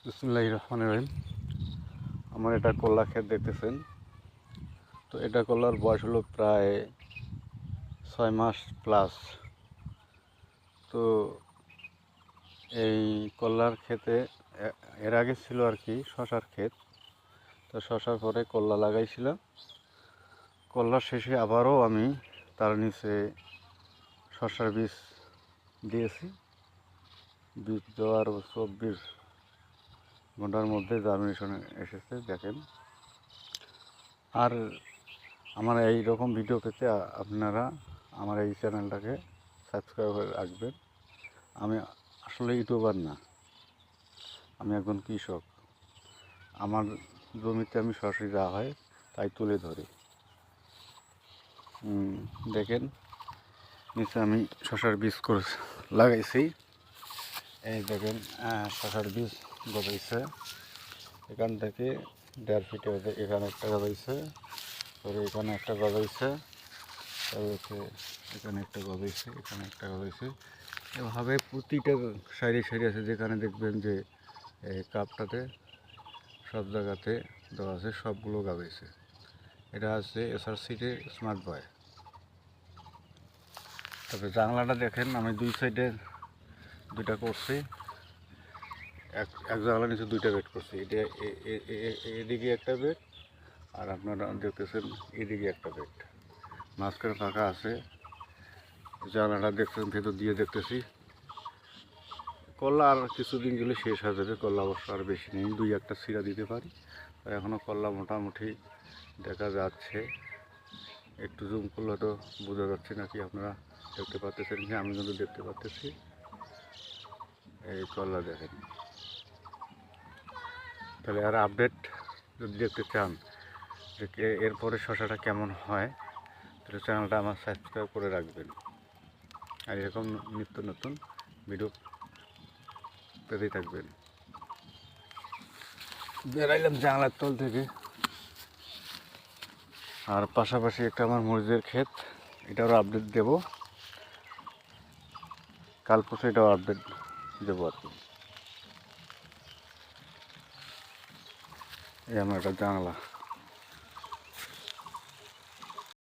বিসমিল্লাহির রহমানির রহিম। আমার এটা কলা ক্ষেত দেখতেছেন। তো এটা কলার বয়স হলো প্রায় 6 মাস প্লাস। তো এই কলার ক্ষেতে এর আগে ছিল আর কি শশার ক্ষেত। তো শশার পরে কলা লাগাইছিলাম। কলার শেষে আবারও আমি তার নিচে শশার বীজ দিয়েছি। বীজ দেওয়ার 24 ঘন্টার মধ্যে জার্মিনেশন এসেছে, দেখেন। আর আমার এই রকম ভিডিও পেতে আপনারা আমার এই চ্যানেলটাকে সাবস্ক্রাইব করে রাখবেন। আমি আসলে ইউটিউবার না, আমি একজন কৃষক। আমার জমিতে আমি সরাসরি যা হয় তাই তুলে ধরি। দেখেন, নিচে আমি শশার বীজ করে লাগাইছি। এই দেখেন, শশার বীজ গজাইছে। এখান থেকে 1.5 ফিটে এখানে একটা গজাইছে, পরে এখানে একটা গজাইছে, তারপরে এখানে একটা গজাইছে, এখানে একটা গজাইছে। এভাবে প্রতিটা সাইডে সাইডে আছে, যেখানে দেখবেন যে কাপটাতে সব জায়গাতে দেওয়া আছে, সবগুলো গাবেছে। এটা আছে SRCতে স্মার্ট বয়। তারপরে জানলাটা দেখেন, আমি দুই সাইডে দুইটা করছি। এক জানলার নিচে দুইটা বেড করছি। এটা এদিকে একটা বেড, আর আপনারা দেখতেছেন এদিকে একটা বেড, মাঝখানে ফাঁকা আছে। জানলাটা দেখতেছেন, ভেতর দিয়ে দেখতেছি। কলা আর কিছুদিন গেলে শেষ হয়ে যাবে। কলা অবশ্য আর বেশি নেই, 2-1টা চিরা দিতে পারি। এখনও কলা মোটামুটি দেখা যাচ্ছে। একটু জুম করলে তো বোঝা যাচ্ছে নাকি আপনারা দেখতে পাচ্ছেন কি? আমি কিন্তু দেখতে পাচ্ছি। এই কলা দেখেন। তাহলে আর আপডেট যদি দেখতে চান যে এরপরে শশাটা কেমন হয়, তাহলে চ্যানেলটা আমার সাবস্ক্রাইব করে রাখবেন। আর এরকম নিত্য নতুন ভিডিও পেতেই থাকবেন। বেরাইলাম জানলার তল থেকে। আর পাশাপাশি একটা আমার মরিচের ক্ষেত, এটারও আপডেট দেব। কাল পরশু এটাও আপডেট দেবো আর কি। এই আমার একটা জানলা।